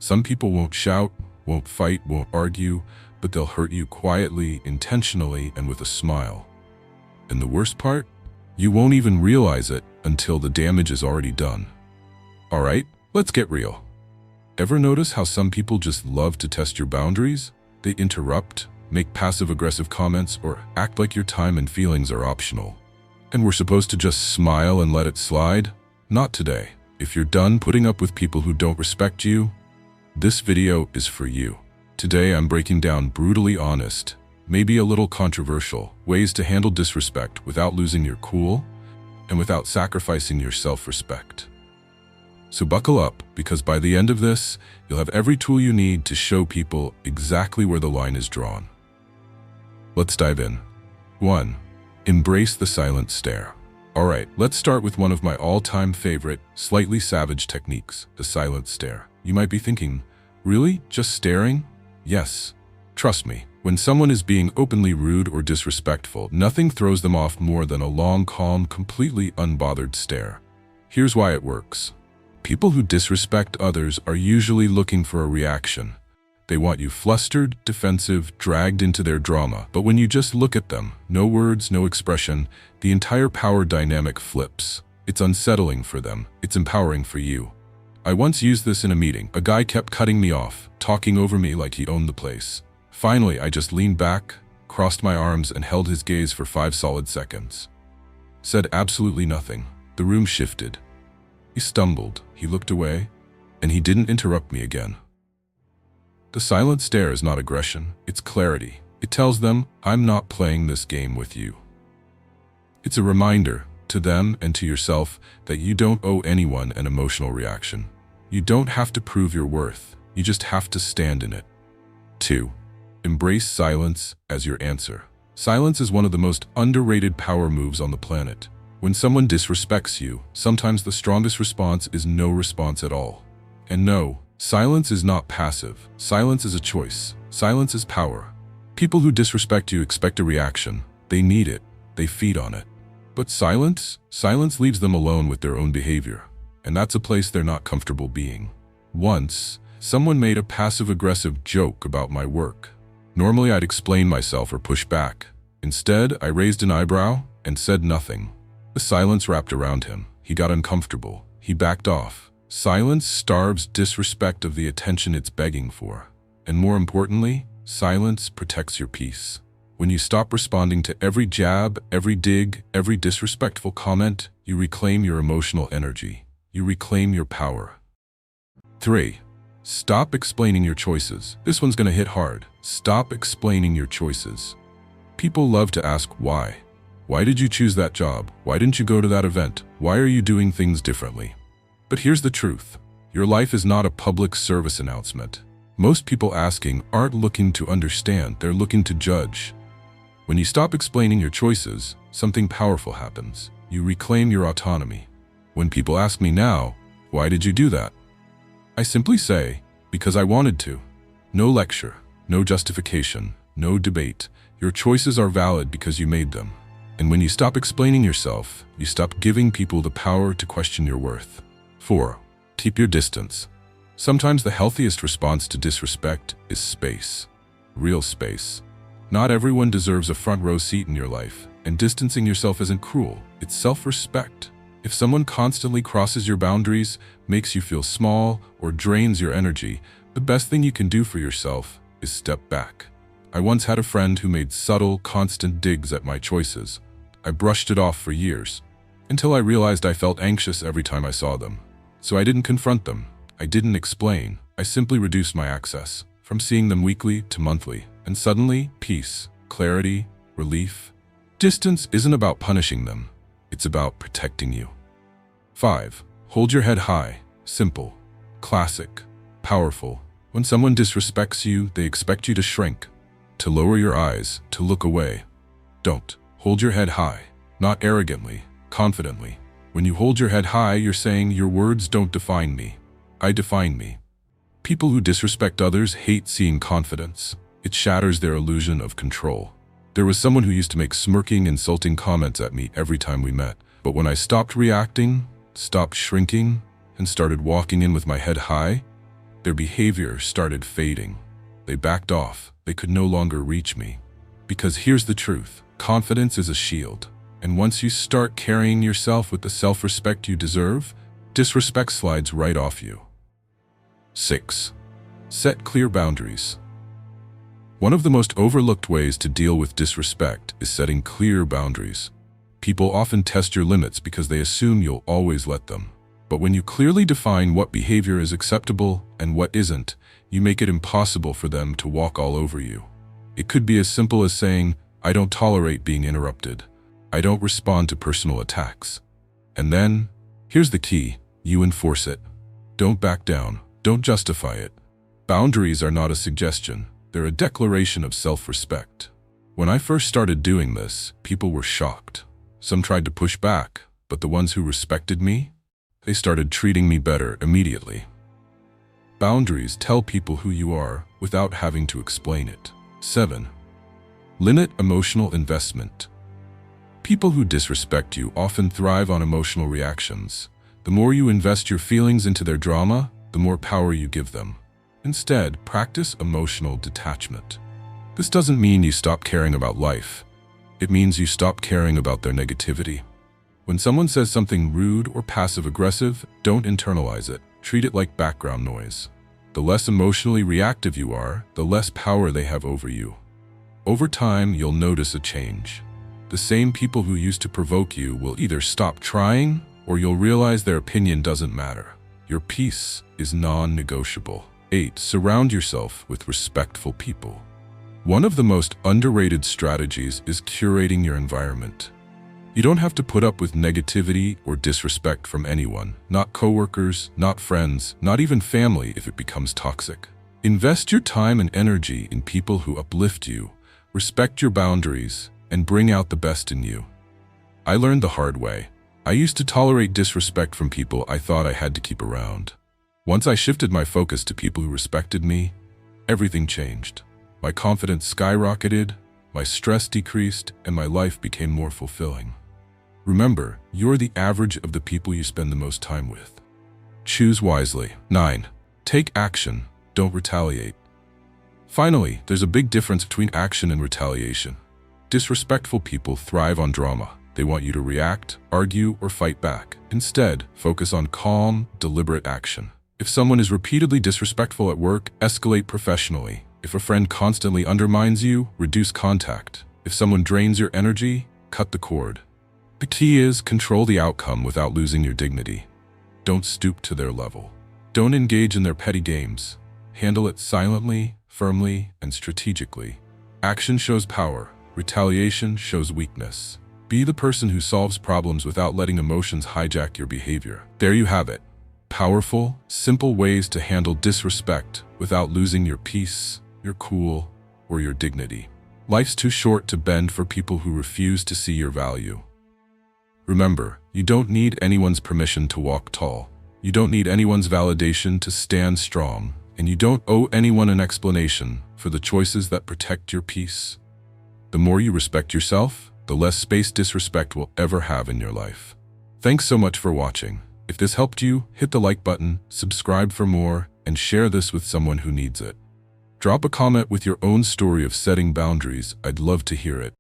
Some people won't shout, won't fight, won't argue, but they'll hurt you quietly, intentionally, and with a smile. And the worst part? You won't even realize it until the damage is already done. Alright, let's get real. Ever notice how some people just love to test your boundaries? They interrupt, make passive-aggressive comments, or act like your time and feelings are optional. And we're supposed to just smile and let it slide? Not today. If you're done putting up with people who don't respect you, this video is for you. Today I'm breaking down brutally honest, maybe a little controversial, ways to handle disrespect without losing your cool and without sacrificing your self-respect. So buckle up, because by the end of this, you'll have every tool you need to show people exactly where the line is drawn. Let's dive in. 1. Embrace the silent stare. Alright, let's start with one of my all-time favorite, slightly savage techniques, the silent stare. You might be thinking, really? Just staring? Yes. Trust me, when someone is being openly rude or disrespectful, nothing throws them off more than a long, calm, completely unbothered stare. Here's why it works. People who disrespect others are usually looking for a reaction. They want you flustered, defensive, dragged into their drama. But when you just look at them, no words, no expression, the entire power dynamic flips. It's unsettling for them. It's empowering for you. I once used this in a meeting. A guy kept cutting me off, talking over me like he owned the place. Finally, I just leaned back, crossed my arms, and held his gaze for 5 solid seconds. Said absolutely nothing. The room shifted. He stumbled, he looked away, and he didn't interrupt me again. The silent stare is not aggression, it's clarity. It tells them, I'm not playing this game with you. It's a reminder, to them and to yourself, that you don't owe anyone an emotional reaction. You don't have to prove your worth, you just have to stand in it. 2. Embrace silence as your answer. Silence is one of the most underrated power moves on the planet. When someone disrespects you, sometimes the strongest response is no response at all. And no, silence is not passive. Silence is a choice. Silence is power. People who disrespect you expect a reaction. They need it. They feed on it. But silence leaves them alone with their own behavior. And that's a place they're not comfortable being. Once, someone made a passive-aggressive joke about my work. Normally I'd explain myself or push back. Instead, I raised an eyebrow and said nothing. The silence wrapped around him. He got uncomfortable. He backed off. Silence starves disrespect of the attention it's begging for. And more importantly, silence protects your peace. When you stop responding to every jab, every dig, every disrespectful comment, you reclaim your emotional energy. You reclaim your power. 3. Stop explaining your choices. This one's gonna hit hard. Stop explaining your choices. People love to ask why. Why did you choose that job? Why didn't you go to that event? Why are you doing things differently? But here's the truth. Your life is not a public service announcement. Most people asking aren't looking to understand, they're looking to judge. When you stop explaining your choices, something powerful happens. You reclaim your autonomy. When people ask me now, why did you do that? I simply say, because I wanted to. No lecture, no justification, no debate. Your choices are valid because you made them. And when you stop explaining yourself, you stop giving people the power to question your worth. 4. Keep your distance. Sometimes the healthiest response to disrespect is space. Real space. Not everyone deserves a front row seat in your life, and distancing yourself isn't cruel, it's self-respect. If someone constantly crosses your boundaries, makes you feel small, or drains your energy, the best thing you can do for yourself is step back. I once had a friend who made subtle, constant digs at my choices. I brushed it off for years, until I realized I felt anxious every time I saw them. So I didn't confront them. I didn't explain. I simply reduced my access, from seeing them weekly to monthly. And suddenly, peace, clarity, relief. Distance isn't about punishing them. It's about protecting you. 5. Hold your head high. Simple. Classic. Powerful. When someone disrespects you, they expect you to shrink, to lower your eyes, to look away. Don't. Hold your head high. Not arrogantly, confidently. When you hold your head high, you're saying your words don't define me. I define me. People who disrespect others hate seeing confidence. It shatters their illusion of control. There was someone who used to make smirking, insulting comments at me every time we met. But when I stopped reacting, stopped shrinking, and started walking in with my head high, Their behavior started fading. They backed off. They could no longer reach me. Because here's the truth. Confidence is a shield. And once you start carrying yourself with the self-respect you deserve, disrespect slides right off you. 6. Set clear boundaries. One of the most overlooked ways to deal with disrespect is setting clear boundaries. People often test your limits because they assume you'll always let them. But when you clearly define what behavior is acceptable and what isn't, you make it impossible for them to walk all over you. It could be as simple as saying, "I don't tolerate being interrupted. I don't respond to personal attacks." And then, here's the key, you enforce it. Don't back down. Don't justify it. Boundaries are not a suggestion. They're a declaration of self-respect. When I first started doing this, people were shocked. Some tried to push back, but the ones who respected me, they started treating me better immediately. Boundaries tell people who you are without having to explain it. 7. Limit emotional investment. People who disrespect you often thrive on emotional reactions. The more you invest your feelings into their drama, the more power you give them. Instead, practice emotional detachment. This doesn't mean you stop caring about life. It means you stop caring about their negativity. When someone says something rude or passive-aggressive, don't internalize it. Treat it like background noise. The less emotionally reactive you are, the less power they have over you. Over time, you'll notice a change. The same people who used to provoke you will either stop trying or you'll realize their opinion doesn't matter. Your peace is non-negotiable. 8. Surround yourself with respectful people. One of the most underrated strategies is curating your environment. You don't have to put up with negativity or disrespect from anyone, not coworkers, not friends, not even family if it becomes toxic. Invest your time and energy in people who uplift you, respect your boundaries, and bring out the best in you. I learned the hard way. I used to tolerate disrespect from people I thought I had to keep around. Once I shifted my focus to people who respected me, everything changed. My confidence skyrocketed, my stress decreased, and my life became more fulfilling. Remember, you're the average of the people you spend the most time with. Choose wisely. 9. Take action. Don't retaliate. Finally, there's a big difference between action and retaliation. Disrespectful people thrive on drama. They want you to react, argue, or fight back. Instead, focus on calm, deliberate action. If someone is repeatedly disrespectful at work, escalate professionally. If a friend constantly undermines you, reduce contact. If someone drains your energy, cut the cord. The key is control the outcome without losing your dignity. Don't stoop to their level. Don't engage in their petty games. Handle it silently, firmly, and strategically. Action shows power. Retaliation shows weakness. Be the person who solves problems without letting emotions hijack your behavior. There you have it. Powerful, simple ways to handle disrespect without losing your peace, your cool, or your dignity. Life's too short to bend for people who refuse to see your value. Remember, you don't need anyone's permission to walk tall. You don't need anyone's validation to stand strong. And you don't owe anyone an explanation for the choices that protect your peace. The more you respect yourself, the less space disrespect will ever have in your life. Thanks so much for watching. If this helped you, hit the like button, subscribe for more, and share this with someone who needs it. Drop a comment with your own story of setting boundaries. I'd love to hear it.